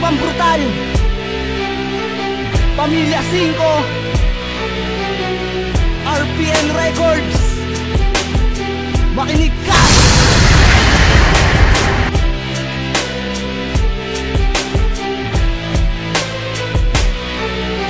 pambrutal, Pamilya 5, RPN Records. Makinig ka!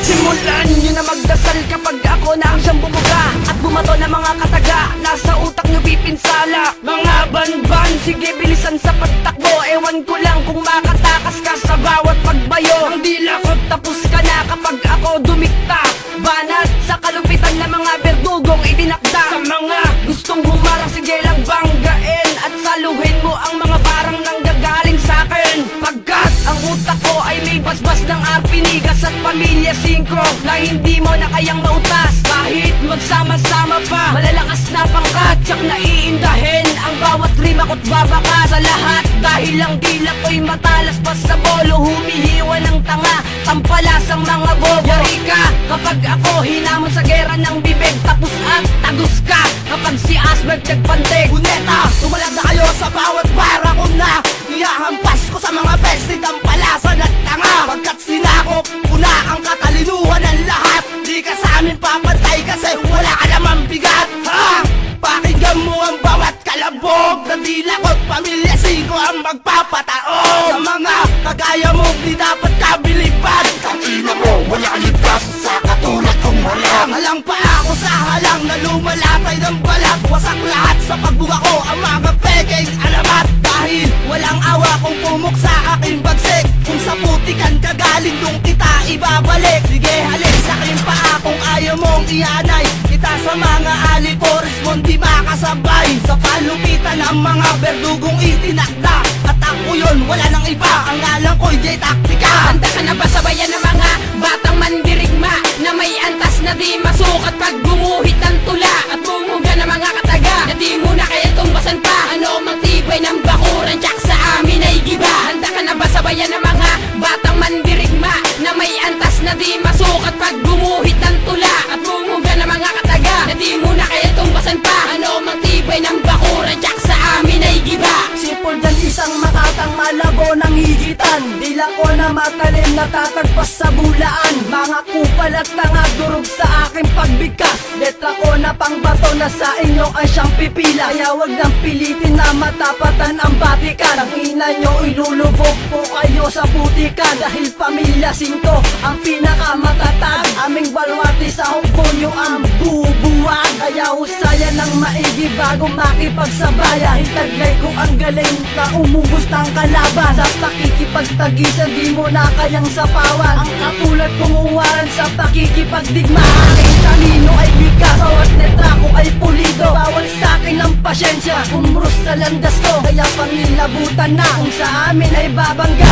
Simulan nyo na magdasal kapag ako na ang siyang bumuga at bumato ng mga kataga. Nasa utak nyo pipinsala mga banban, sige bilisan sa pagtakbo. Ewan ko lang kung makatakas ka sa bawat pagbayo. Ang dila ko tapos ka na kapag ako dumikta. Banat sa kalupitan ng mga berdugong itinakda. Sa mga gustong humarang, sige lang banggain at saluhin mo ang mga parang nanggagaling sa'kin. Pagkat ang utak ko ay may basbas ng Arpinigas at Pamilya 5 na hindi mo na kayang mautas. Kahit magsama-sama pa, malalakas na pangkat, tsak na iindahin ang bawat rima ko't babaka sa lahat. Dahil ang dila ko'y matalas pa sa bolo, humihiwa ng tanga, tampalas ang mga bobo. Yari ka kapag ako hinamon sa gera ng bibig, tapos at tagus ka kapag si Asberg nagpantig. Buneta, sumalag na kayo sa bawat para ko na iyahampas ko sa mga bestie, tampalasan at tanga. Pagkat sinakop ko na ang katalinuhan ng lahat, di ka sa amin papatay kasi wala ka namang bigat. Ha? Pakinggan mo ang bawat kalabog na dila ko't Pamilya 5 ang magpapataog. Sa mga kagaya mo di dapat kabilipan. Tangina mo, wala lipas sa katulad kong walang. Halang pa ako sa halang na lumalatay ng balat. Wasak lahat sa pagbuga ko ang mga peking alamat. Dahil walang awa kung pumuk sa aking bagsik. Kung sa putikan ka galing dong kita ibabalik. Sige halik sa aking paa kung ayaw mong ianay kita sa mga alipores mong di makasabay. Sa palupitan ng mga berdugong itinakda, at ako yun, wala nang iba, ang ngalan ko'y J-Tactica. Handa ka na ba sabayan ng mga batang mandirigma na may antas na di masukat pag gumuhit ng tula at bumuga ng mga kataga na di mo na kaya tumbasan pa? Ano mang tibay ng bakuran, tsak sa amin ay giba. Handa ka na ba sabayan ng mga batang mandirigma na may antas na di masukat pag gumuhit ng tula at bumuga ng mga kataga na di mo na kaya tumbasan pa? Ano mang tibay ng bakuran, tsak sa amin ay giba. Sipol dyan isang matatang malabo ng higitan, dila ko na matalim natatagpas sa bulaan. Mga kupal at tanga durog sa aking pagbigkas, letra ko na pangbato na sa inyo ay siyang pipila. Kaya wag nang pilitin na matapatan ang batikan. Ang ina nyo ilulubog po kayo sa putikan. Dahil Pamilya 5 ang pinakamatatag, aming balwati sa hongkonyo ang bubuwag. Kaya husayan ng maigi bago makipagsabaya. Hitaglay ko ang galing na umubos ng kalaban. Sa pakikipagtagisan di mo na kayang sapawan. Ang katulad kong uwaran sa pakikipagdigma. Aking talino ay bigas, bawat letra ko ay pulido. Bawal sa'kin ang pasyensya, kumrus sa landas ko. Kaya pangilabutan na kung sa amin ay babangga.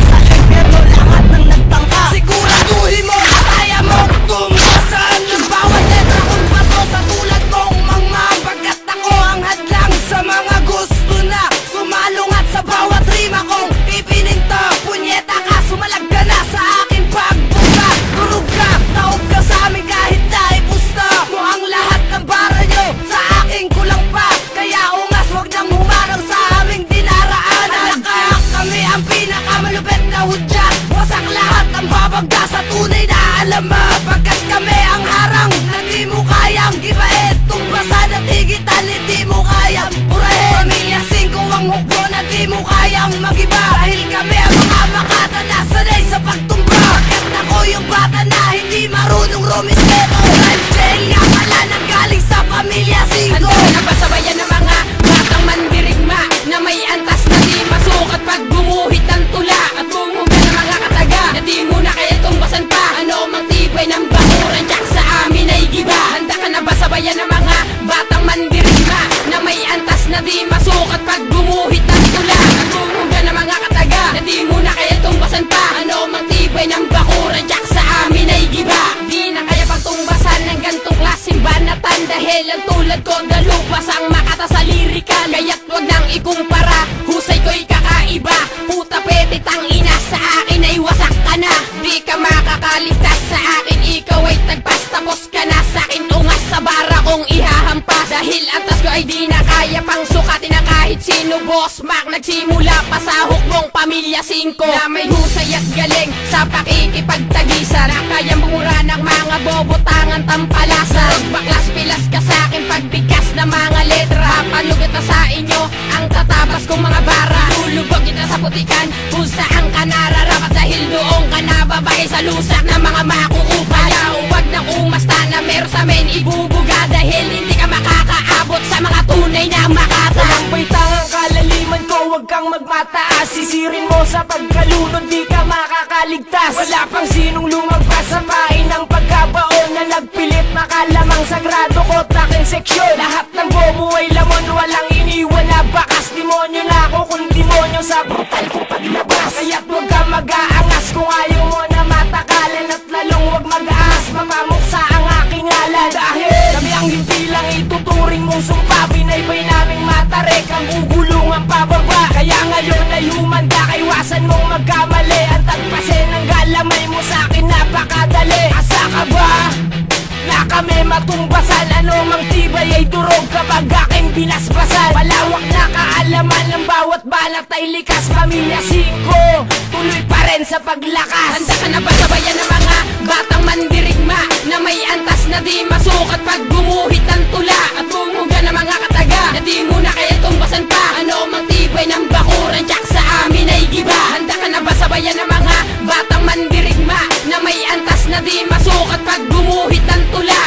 Sa impyerno lahat ng nagtangka, siguraduhin mo na kaya mo tumbasan ng bawat letra kong bato sa tulad mong mga bagat. Ako ang hadlang sa mga gusto na sumalungat sa bawat rima kong ipininta. Punyeta ka, sumalag ka na sa aking pagbuka. Durog ka, taob ka sa amin kahit na ipusta mo ang lahat ng bara nyo sa aking kulang pa. Kaya ungas, wag nang humarang sa aming dinaraan. Alakak kami ang pinakamalupit na hudyat. Wasak lahat ang babagda sa tunay na alamat. Pagkat kami ang harang na di mo kayang gibain, tumbasan at higitan, hindi mo kayang purahin. Pamilya 5 ang hukbo na di mo kayang magiba. Dahil kami ang mga makata na sanay sa pagtumba. Pagkat ako yung bata na hindi marunong rumispeto. Lifestyle nga pala nang galing sa Pamilya 5. Handa ka na ba sabayan ng mga batang mandirigma na may antas na di masukat pag gumuhit ng tula at bumuga ng mga kataga na di mo na kaya tumbasan pa? Ano mang tibay ng bakuran, tsak sa amin ay giba. Handa ka na ba sabayan ng mga batang mandirigma na may antas na di masukat pag gumuhit ng tula at bumuga ng mga kataga na di mo na kaya tumbasan pa? Ano mang tibay ng bakuran, tsak sa amin ay giba. Di na kaya pagtumbasan ng gantong klaseng banatan, dahil ang tulad ko dalupas ang makata sa lirikan. Kaya't wag nang ikumpara, husay ko'y kakaiba. Puta pete tangina, sa akin ay wasak ka na. Di ka makakaligtas sa akin, ikaw ay tagpas. Tapos ka na sa akin, ungas sa bara kong ihahampas. Dahil atas ko ay di na kaya pang sukatin na kahit kahit sino boss Mac. Nagsimula pa sa hukbong pamilya 5 na may husay at galing sa pakikipagtagisan, na kayang bumura ng mga bobotangan tampalasan. Baklas pilas ka sa akin pagbigkas na mga letra, palugat na sa inyo ang tatabas kong mga bara. Lulubog kita sa putikan kung saan ka nararapat, dahil doon ka nababay sa lusak ng mga makukupa. Kaya huwag nang umasta na meron sa amin ibubuga, dahil hindi ka makakaabot sa mga tunay na makata. Walang baitangang kalaliman ko, huwag kang magmataas. Sisirin mo sa pagkalunod, di ka makakaligtas. Wala pang sinong lumagpas sa pain ng pagkabaon na nagpilit makalamang sagrado ko taking seksyon. Lahat ng bobo ay lamon, walang iniwan na bakas. Demonyo na ako kung demonyo sa brutal ko paglabas. Kaya't huwag kang mag-aangas kung ayaw mo na matakalan, at lalong huwag mag-aas mamamuksa ang aking ngalan. Dahil kami ang himpilang ituturing mong sumpa, binaybay naming matarek ang ugulungan pababa. Kaya ngayon ay humanda ka, iwasan mong magkamali. Ang tagpasin ng galamay mo sa akin napakadali. Asa ka ba? Na kami matumbasan, ano mang tibay ay durog kapag aking binasbasan. Malawak na kaalaman ng bawat banat ay likas. Pamilya 5, tuloy pa rin sa paglakas. Handa ka na ba sabayan ng mga batang mandirigma na may antas na di masukat pag gumuhit ng tula, at bumuga ng mga kataga na di mo na kaya tumbasan pa? Ano mang tibay ng bakuran, tsak sa amin ay giba. Handa ka na ba sabayan ng mga batang mandirigma na may antas na di masukat pag gumuhit ng tula,